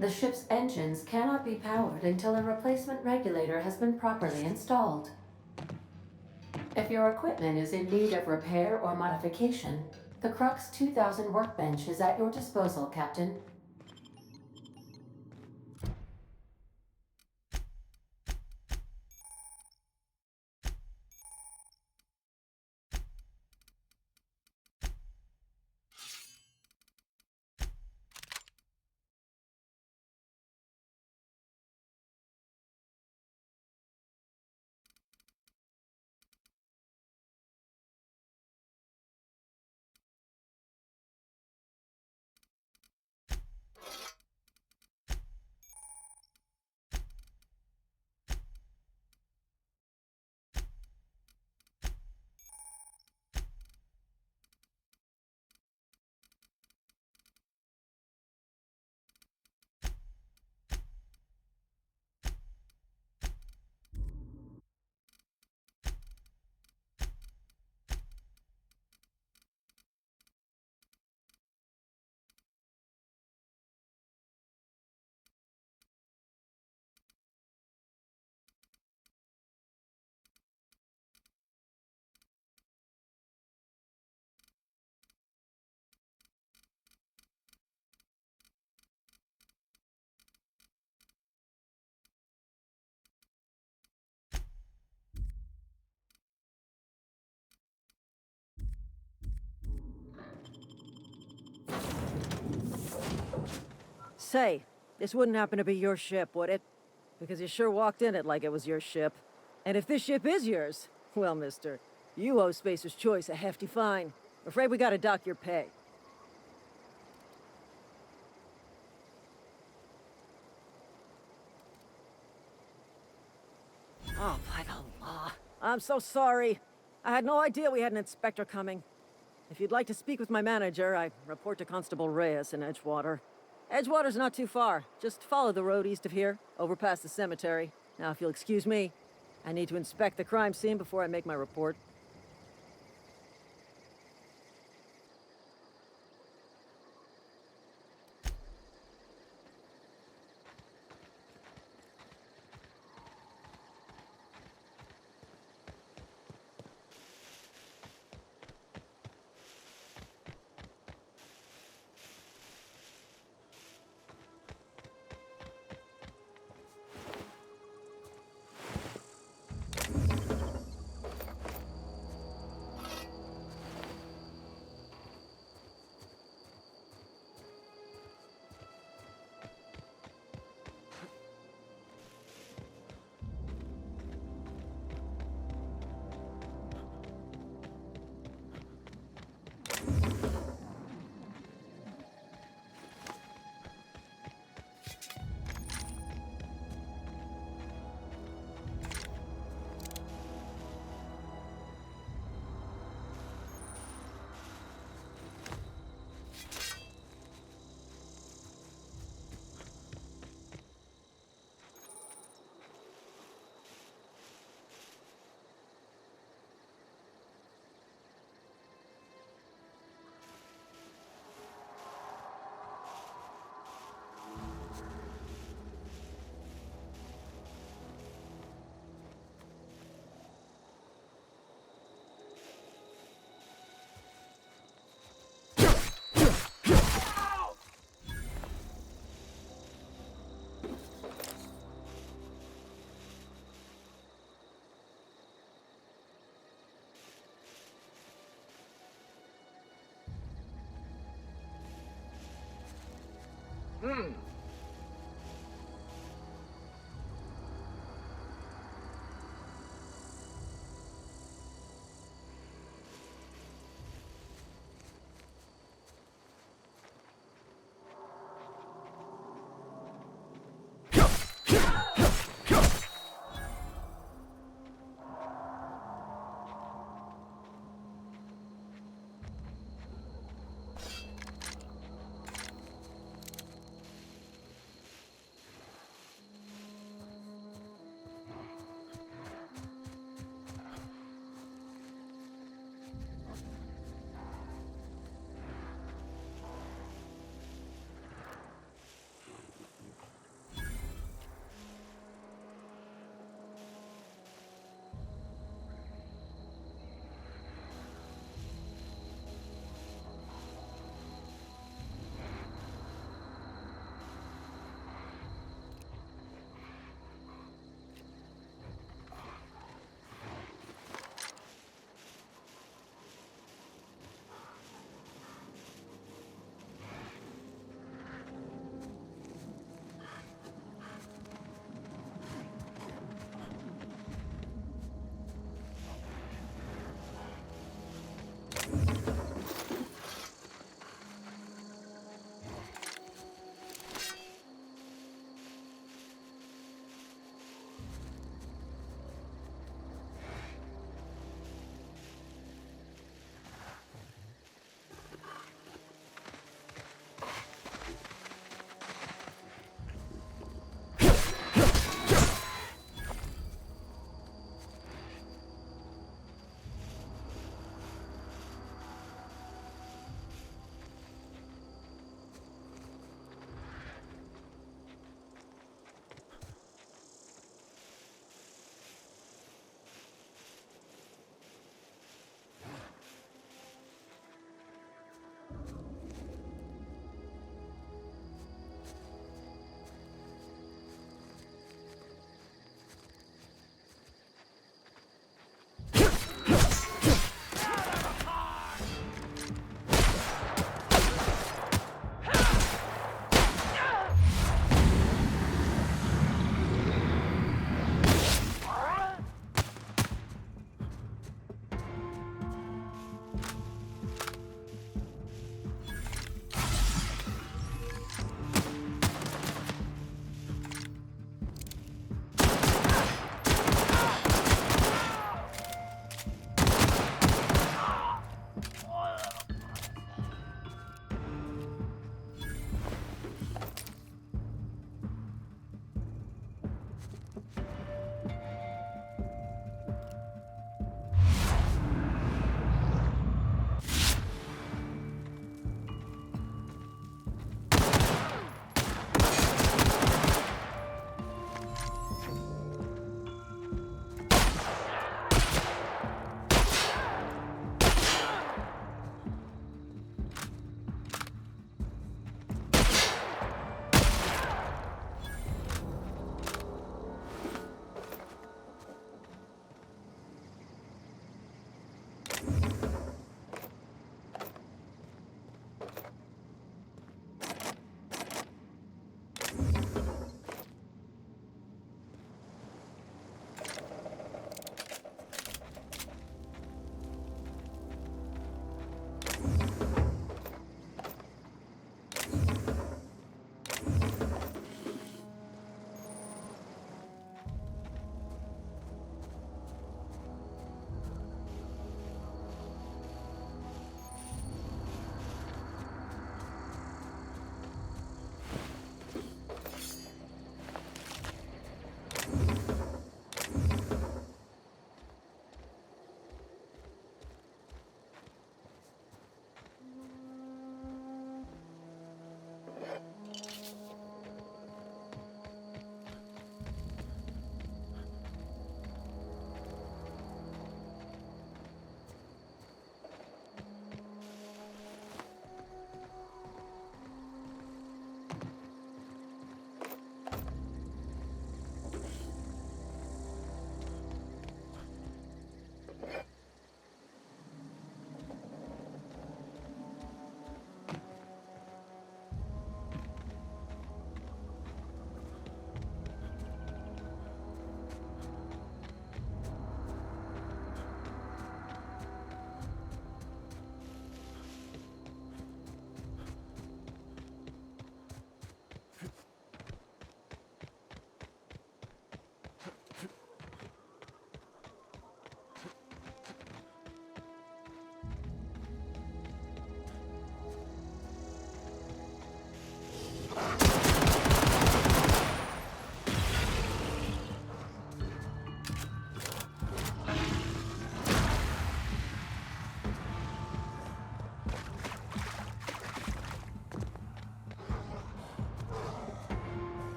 The ship's engines cannot be powered until a replacement regulator has been properly installed. If your equipment is in need of repair or modification, the Crux 2000 workbench is at your disposal, Captain. Say, this wouldn't happen to be your ship, would it? Because you sure walked in it like it was your ship. And if this ship is yours, well, mister, you owe Spacer's Choice a hefty fine. Afraid we gotta dock your pay. Oh, by the law. I'm so sorry. I had no idea we had an inspector coming. If you'd like to speak with my manager, I report to Constable Reyes in Edgewater. Edgewater's not too far. Just follow the road east of here, over past the cemetery. Now, if you'll excuse me, I need to inspect the crime scene before I make my report.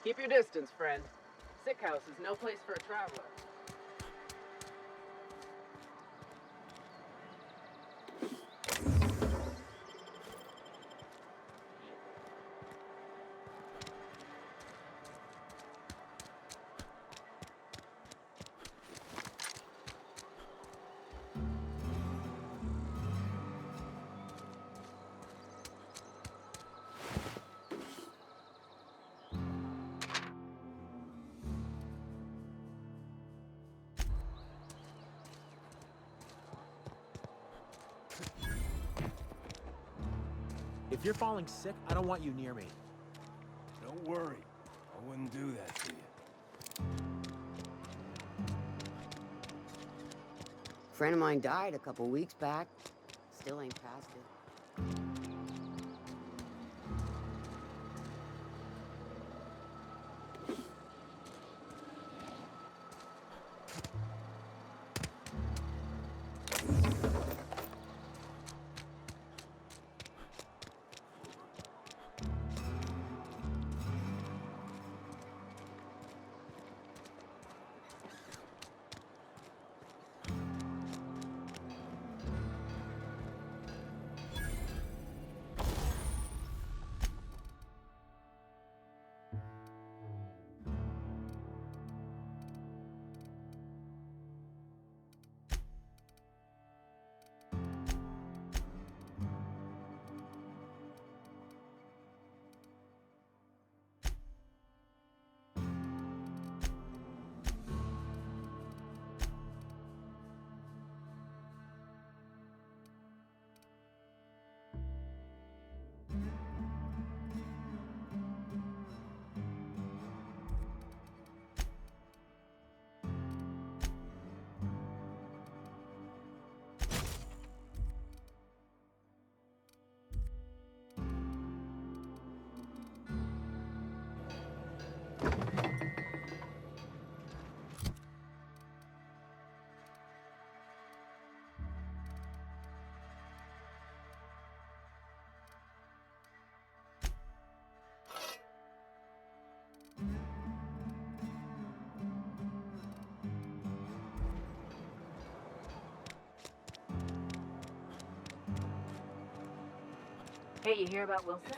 Keep your distance, friend. Sick house is no place for a traveler. If you're falling sick, I don't want you near me. Don't worry. I wouldn't do that to you. Friend of mine died a couple weeks back. Still ain't past it. Hey, you hear about Wilson?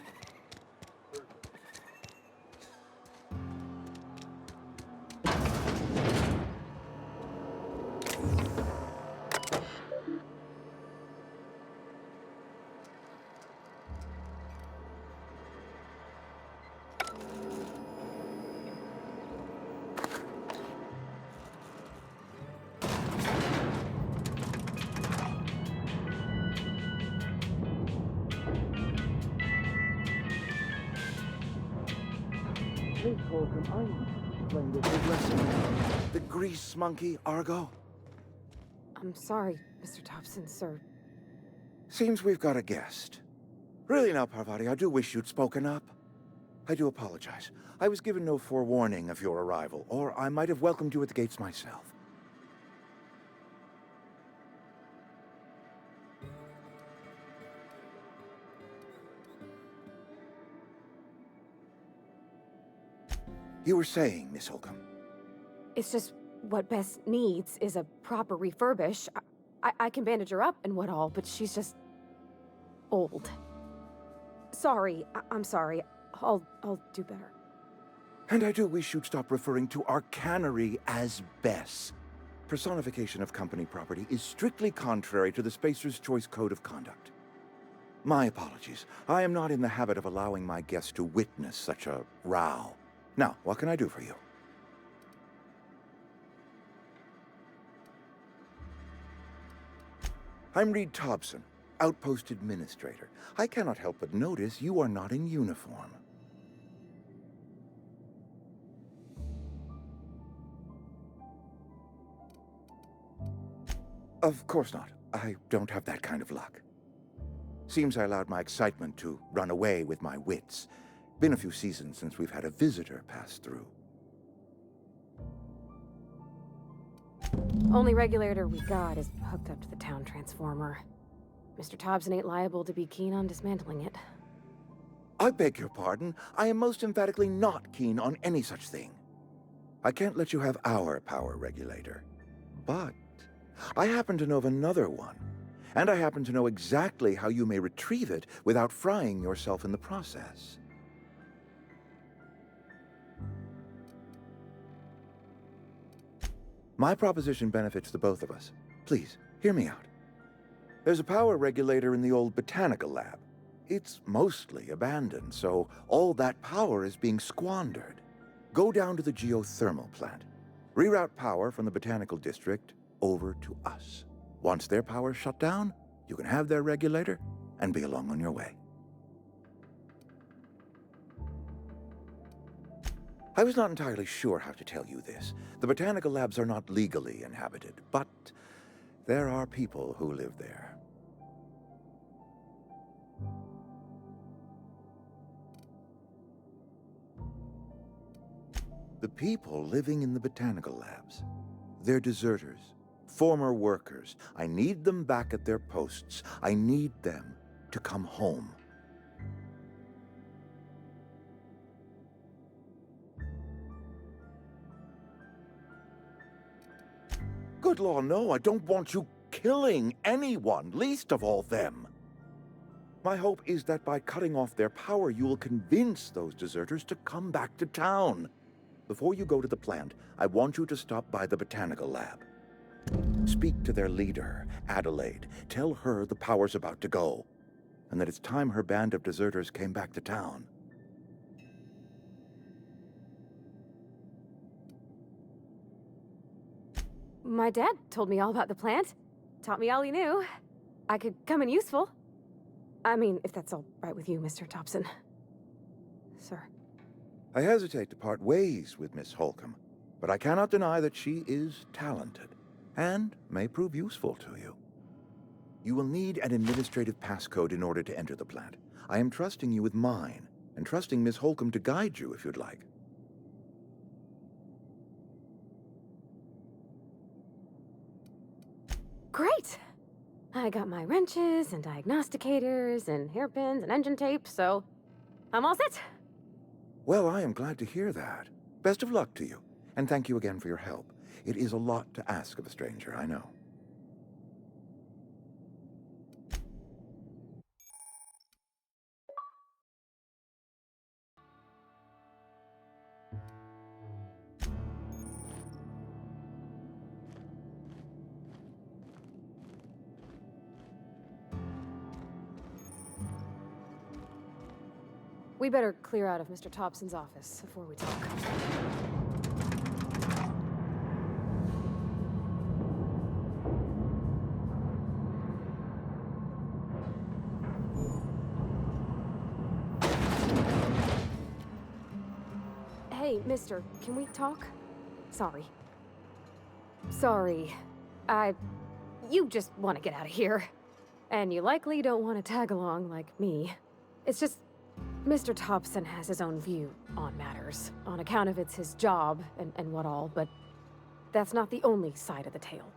The grease monkey, Argo? I'm sorry, Mr. Thompson, sir. Seems we've got a guest. Really now, Parvati, I do wish you'd spoken up. I do apologize. I was given no forewarning of your arrival, or I might have welcomed you at the gates myself. You were saying, Miss Holcomb. It's just what Bess needs is a proper refurbish. I can bandage her up and what all, but she's just old. Sorry, I'm sorry. I'll do better. And I do wish you'd stop referring to our cannery as Bess. Personification of company property is strictly contrary to the Spacer's Choice Code of Conduct. My apologies. I am not in the habit of allowing my guests to witness such a row. Now, what can I do for you? I'm Reed Thompson, Outpost Administrator. I cannot help but notice you are not in uniform. Of course not. I don't have that kind of luck. Seems I allowed my excitement to run away with my wits. Been a few seasons since we've had a visitor pass through. Only regulator we got is hooked up to the town transformer. Mr. Thompson ain't liable to be keen on dismantling it. I beg your pardon. I am most emphatically not keen on any such thing. I can't let you have our power regulator. But I happen to know of another one. And I happen to know exactly how you may retrieve it without frying yourself in the process. My proposition benefits the both of us. Please, hear me out. There's a power regulator in the old botanical lab. It's mostly abandoned, so all that power is being squandered. Go down to the geothermal plant. Reroute power from the botanical district over to us. Once their power's shut down, you can have their regulator and be along on your way. I was not entirely sure how to tell you this. The botanical labs are not legally inhabited, but there are people who live there. The people living in the botanical labs, they're deserters, former workers. I need them back at their posts. I need them to come home. Good law, no, I don't want you killing anyone, least of all them. My hope is that by cutting off their power, you will convince those deserters to come back to town. Before you go to the plant, I want you to stop by the botanical lab. Speak to their leader, Adelaide. Tell her the power's about to go, and that it's time her band of deserters came back to town. My dad told me all about the plant. Taught me all he knew. I could come in useful. I mean, if that's all right with you, Mr. Thompson. Sir. I hesitate to part ways with Miss Holcomb, but I cannot deny that she is talented and may prove useful to you. You will need an administrative passcode in order to enter the plant. I am trusting you with mine, and trusting Miss Holcomb to guide you if you'd like. Great! I got my wrenches and diagnosticators and hairpins and engine tape, so I'm all set. Well, I am glad to hear that. Best of luck to you, and thank you again for your help. It is a lot to ask of a stranger, I know. We better clear out of Mr. Thompson's office before we talk. Hey, mister, can we talk? Sorry. Sorry. You just want to get out of here. And you likely don't want to tag along like me. It's just, Mr. Thompson has his own view on matters, on account of it's his job and what all, but that's not the only side of the tale.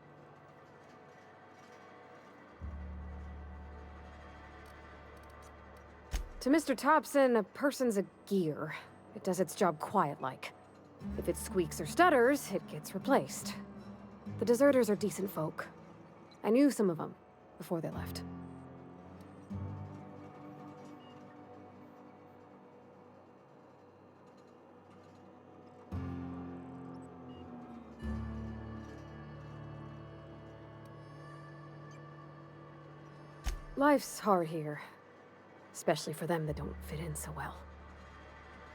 To Mr. Thompson, a person's a gear. It does its job quiet-like. If it squeaks or stutters, it gets replaced. The deserters are decent folk. I knew some of them before they left. Life's hard here, especially for them that don't fit in so well.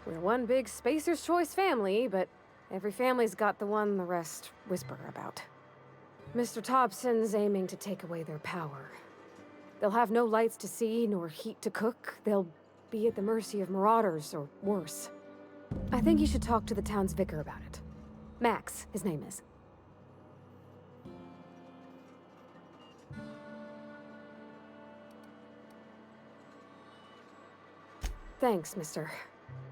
We're one big Spacer's Choice family, but every family's got the one the rest whisper about. Mr. Thompson's aiming to take away their power. They'll have no lights to see, nor heat to cook. They'll be at the mercy of marauders, or worse. I think you should talk to the town's vicar about it. Max, his name is. Thanks, mister.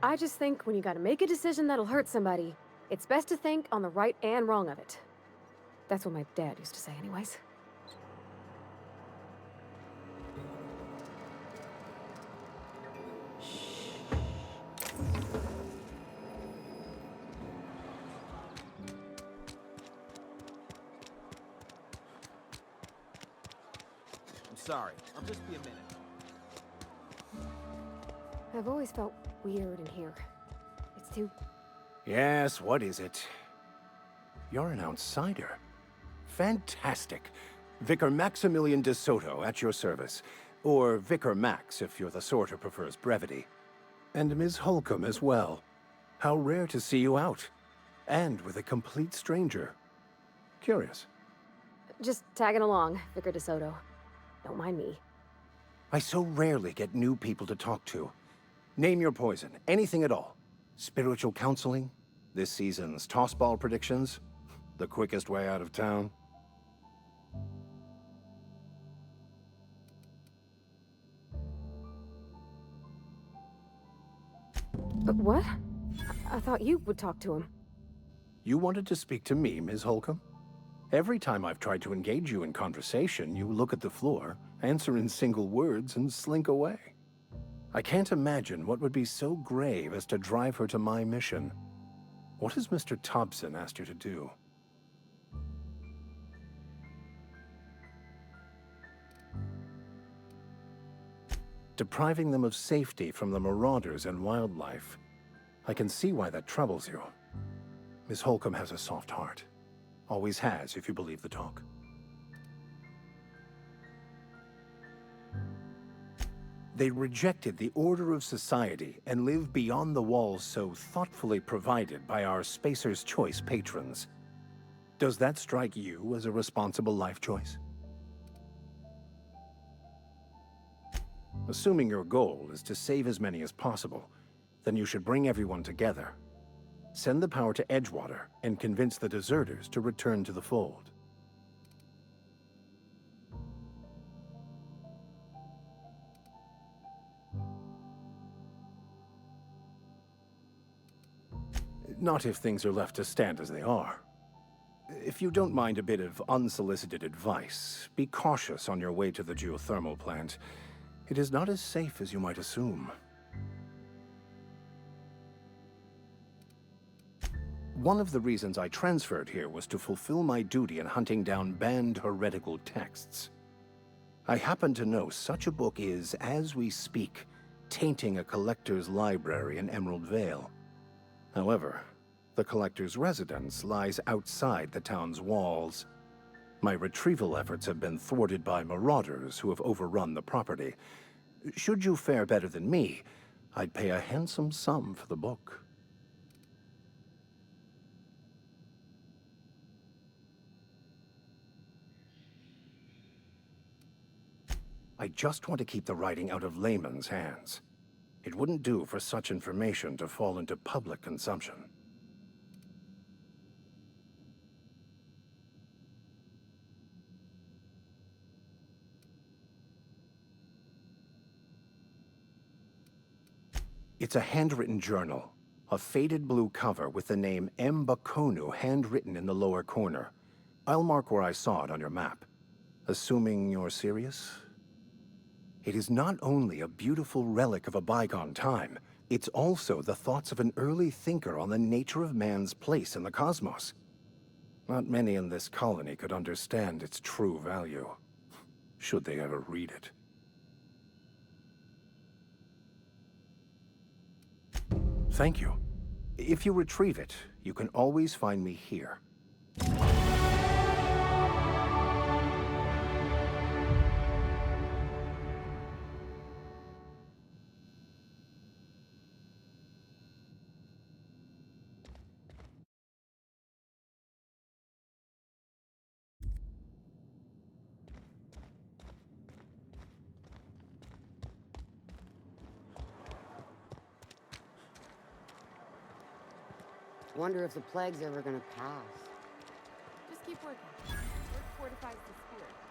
I just think when you gotta make a decision that'll hurt somebody, it's best to think on the right and wrong of it. That's what my dad used to say anyways. Shh. sorry. I'll just be a minute. I've always felt weird in here. It's too... Yes, what is it? You're an outsider. Fantastic. Vicar Maximilian de Soto at your service. Or Vicar Max, if you're the sort who prefers brevity. And Ms. Holcomb as well. How rare to see you out. And with a complete stranger. Curious. Just tagging along, Vicar DeSoto. Don't mind me. I so rarely get new people to talk to. Name your poison, anything at all. Spiritual counseling? This season's tossball predictions? The quickest way out of town? But what? I thought you would talk to him. You wanted to speak to me, Ms. Holcomb? Every time I've tried to engage you in conversation, you look at the floor, answer in single words, and slink away. I can't imagine what would be so grave as to drive her to my mission. What has Mr. Thompson asked you to do? Depriving them of safety from the marauders and wildlife. I can see why that troubles you. Miss Holcomb has a soft heart. Always has, if you believe the talk. They rejected the order of society and live beyond the walls so thoughtfully provided by our Spacer's Choice patrons. Does that strike you as a responsible life choice? Assuming your goal is to save as many as possible, then you should bring everyone together. Send the power to Edgewater and convince the deserters to return to the fold. Not if things are left to stand as they are. If you don't mind a bit of unsolicited advice, be cautious on your way to the geothermal plant. It is not as safe as you might assume. One of the reasons I transferred here was to fulfill my duty in hunting down banned heretical texts. I happen to know such a book is, as we speak, tainting a collector's library in Emerald Vale. However, the collector's residence lies outside the town's walls. My retrieval efforts have been thwarted by marauders who have overrun the property. Should you fare better than me, I'd pay a handsome sum for the book. I just want to keep the writing out of layman's hands. It wouldn't do for such information to fall into public consumption. It's a handwritten journal, a faded blue cover with the name M. Bakonu handwritten in the lower corner. I'll mark where I saw it on your map. Assuming you're serious? It is not only a beautiful relic of a bygone time, it's also the thoughts of an early thinker on the nature of man's place in the cosmos. Not many in this colony could understand its true value, should they ever read it. Thank you. If you retrieve it, you can always find me here. Wonder if the plague's ever gonna pass. Just keep working. Work fortifies the spirit.